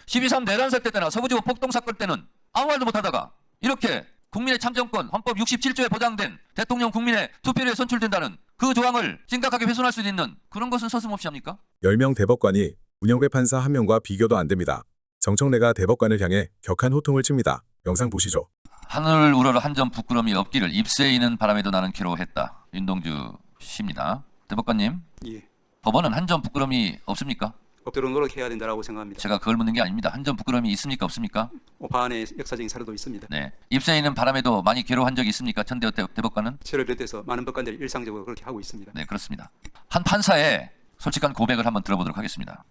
12.3 내란 사태 때나 서부지구 폭동 사건 때는 아무 말도 못하다가 이렇게 국민의 참정권 헌법 67조에 보장된 대통령 국민의 투표율에 선출된다는 그 조항을 심각하게 훼손할 수 있는 그런 것은 서슴없이 합니까? 10명 대법관이 문영배 판사 1명과 비교도 안 됩니다. 정청래가 대법관을 향해 격한 호통을 칩니다. 영상 보시죠. 하늘 우러러 한 점 부끄러움이 없기를 입새이는 바람에도 나는 괴로워했다. 윤동주 씨입니다. 대법관님, 예. 법원은 한 점 부끄러움이 없습니까? 법대로 노력해야 된다고 생각합니다. 제가 그걸 묻는 게 아닙니다. 한 점 부끄러움이 있습니까? 없습니까? 반의 역사적인 사례도 있습니다. 네. 입새이는 바람에도 많이 괴로워한 적이 있습니까? 천대호 대법관은? 저를 비롯해서 많은 법관들이 일상적으로 그렇게 하고 있습니다. 네, 그렇습니다. 한 판사의 솔직한 고백을 한번 들어보도록 하겠습니다.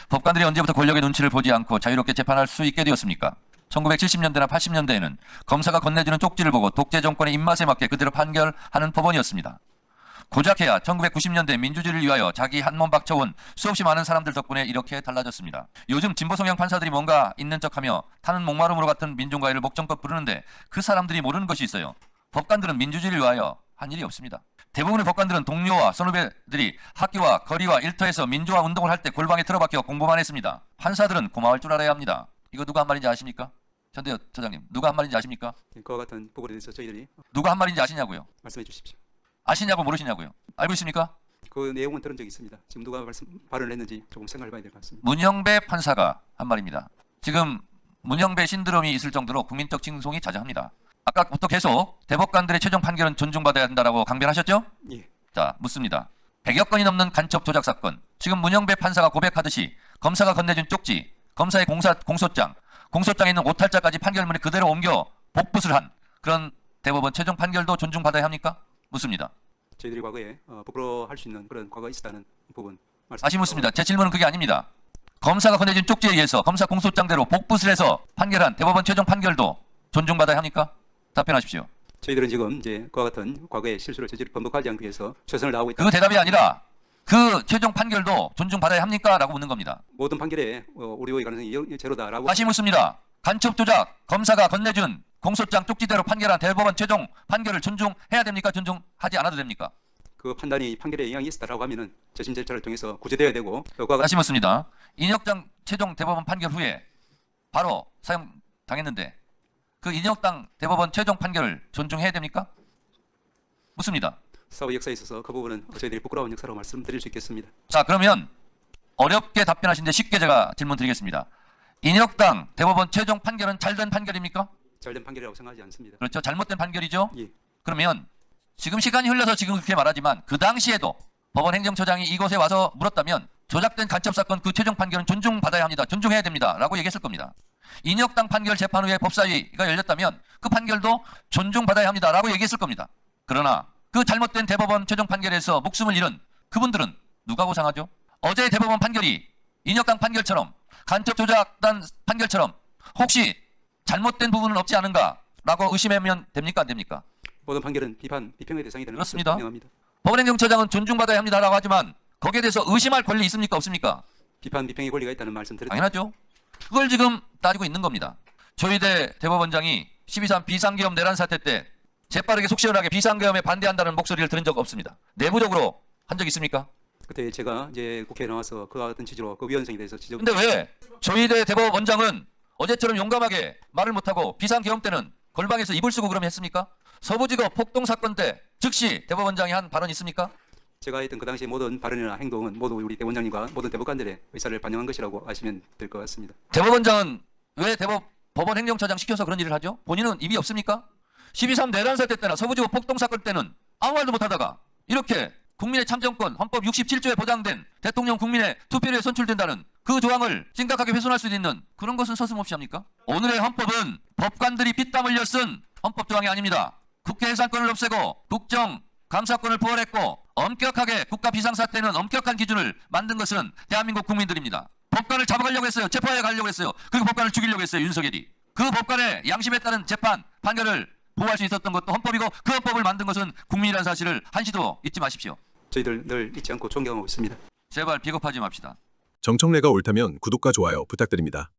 법관들이 언제부터 권력의 눈치를 보지 않고 자유롭게 재판할 수 있게 되었습니까? 1970년대나 80년대에는 검사가 건네주는 쪽지를 보고 독재 정권의 입맛에 맞게 그대로 판결하는 법원이었습니다. 고작해야 1990년대 민주주의를 위하여 자기 한몸 박쳐온 수없이 많은 사람들 덕분에 이렇게 달라졌습니다. 요즘 진보 성향 판사들이 뭔가 있는 척하며 타는 목마름으로 같은 민중과의를 목전껏 부르는데 그 사람들이 모르는 것이 있어요. 법관들은 민주주의를 위하여 한 일이 없습니다. 대부분의 법관들은 동료와 선후배들이 학교와 거리와 일터에서 민주화 운동을 할 때 골방에 틀어박혀 공부만 했습니다. 판사들은 고마울 줄 알아야 합니다. 이거 누가 한 말인지 아십니까? 전대호 처장님, 누가 한 말인지 아십니까? 그와 같은 부분에 대해서 저희들이 누가 한 말인지 아시냐고요? 말씀해 주십시오. 아시냐고 모르시냐고요? 알고 있습니까? 그 내용은 들은 적이 있습니다. 지금 누가 발언을 했는지 조금 생각해봐야 될 것 같습니다. 문영배 판사가 한 말입니다. 지금 문영배 신드롬이 있을 정도로 국민적 칭송이 자자합니다. 아까부터 계속 대법관들의 최종 판결은 존중받아야 한다라고 강변하셨죠? 예. 자, 묻습니다. 100여 건이 넘는 간첩 조작 사건, 지금 문영배 판사가 고백하듯이 검사가 건네준 쪽지, 검사의 공소장에 있는 오탈자까지 판결문에 그대로 옮겨 복붙을 한 그런 대법원 최종 판결도 존중받아야 합니까? 묻습니다. 저희들이 과거에 부끄러워할 수 있는 그런 과거가 있었다는 부분 다시 묻습니다. 제 질문은 그게 아닙니다. 검사가 건네준 쪽지에 의해서 검사 공소장대로 복붙을 해서 판결한 대법원 최종 판결도 존중받아야 합니까? 답변하십시오. 저희들은 지금 이제 그와 같은 과거의 실수를 저지를 번복하지 않기 위해서 최선을 다하고 있다. 그 대답이 아니라 그 최종 판결도 존중받아야 합니까? 라고 묻는 겁니다. 모든 판결에 우려의 가능성이 제로다라고. 다시 묻습니다. 간첩 조작 검사가 건네준 공소장 쪽지대로 판결한 대법원 최종 판결을 존중해야 됩니까? 존중하지 않아도 됩니까? 그 판단이 판결에 영향이 있었다라고 하면은 재심 절차를 통해서 구제되어야 되고. 다시 묻습니다. 인혁당 최종 대법원 판결 후에 바로 사용당했는데 그 인혁당 대법원 최종 판결을 존중해야 됩니까? 묻습니다. 사후 역사에 있어서 그 부분은 저희들이 부끄러운 역사로 말씀드릴 수 있겠습니다. 자, 그러면 어렵게 답변하시는데 쉽게 제가 질문 드리겠습니다. 인혁당 대법원 최종 판결은 잘된 판결입니까? 잘된 판결이라고 생각하지 않습니다. 그렇죠. 잘못된 판결이죠. 예. 그러면 지금 시간이 흘러서 지금 그렇게 말하지만 그 당시에도 법원 행정처장이 이곳에 와서 물었다면 조작된 간첩 사건 그 최종 판결은 존중받아야 합니다. 존중해야 됩니다. 라고 얘기했을 겁니다. 인혁당 판결 재판 후에 법사위가 열렸다면 그 판결도 존중받아야 합니다. 라고 얘기했을 겁니다. 그러나 그 잘못된 대법원 최종 판결에서 목숨을 잃은 그분들은 누가 보상하죠? 어제 대법원 판결이 인혁당 판결처럼 간첩 조작단 판결처럼 혹시 잘못된 부분은 없지 않은가라고 의심하면 됩니까? 안 됩니까? 모든 판결은 비평의 대상이 되는 것은 그렇습니다. 분명합니다. 법원행정처장은 존중받아야 합니다라고 하지만 거기에 대해서 의심할 권리 있습니까? 없습니까? 비평의 권리가 있다는 말씀 드렸죠. 당연하죠. 그걸 지금 따지고 있는 겁니다. 조희대 대법원장이 12.3 비상계엄 내란 사태 때 재빠르게 속 시원하게 비상계엄에 반대한다는 목소리를 들은 적 없습니다. 내부적으로 한 적 있습니까? 그때 제가 이제 국회에 나와서 그와 같은 취지로 그 위헌성에 대해서 지적. 근데 왜 조희대 대법원장은 어제처럼 용감하게 말을 못하고 비상계엄 때는 골방에서 이불 쓰고 그러면 했습니까? 서부지검 폭동 사건 때 즉시 대법원장이 한 발언 있습니까? 제가 했던 그 당시 모든 발언이나 행동은 모두 우리 대법원장님과 모든 대법관들의 의사를 반영한 것이라고 아시면 될 것 같습니다. 대법원장은 왜 법원 행정처장 시켜서 그런 일을 하죠? 본인은 입이 없습니까? 12.3 내란 사태 때나 서부지구 폭동 사건 때는 아무 말도 못하다가 이렇게 국민의 참정권 헌법 67조에 보장된 대통령 국민의 투표율에 선출된다는 그 조항을 심각하게 훼손할 수 있는 그런 것은 서슴없이 합니까? 오늘의 헌법은 법관들이 피땀 흘려 쓴 헌법 조항이 아닙니다. 국회 해산권을 없애고 국정 감사권을 부활했고 엄격하게 국가 비상사태는 엄격한 기준을 만든 것은 대한민국 국민들입니다. 법관을 잡아가려고 했어요. 체포해 가려고 했어요. 그리고 법관을 죽이려고 했어요. 윤석열이. 그 법관의 양심에 따른 판결을 보호할 수 있었던 것도 헌법이고 그 헌법을 만든 것은 국민이라는 사실을 한시도 잊지 마십시오. 저희들 늘 잊지 않고 존경하고 있습니다. 제발 비겁하지 맙시다. 정청래가 옳다면 구독과 좋아요 부탁드립니다.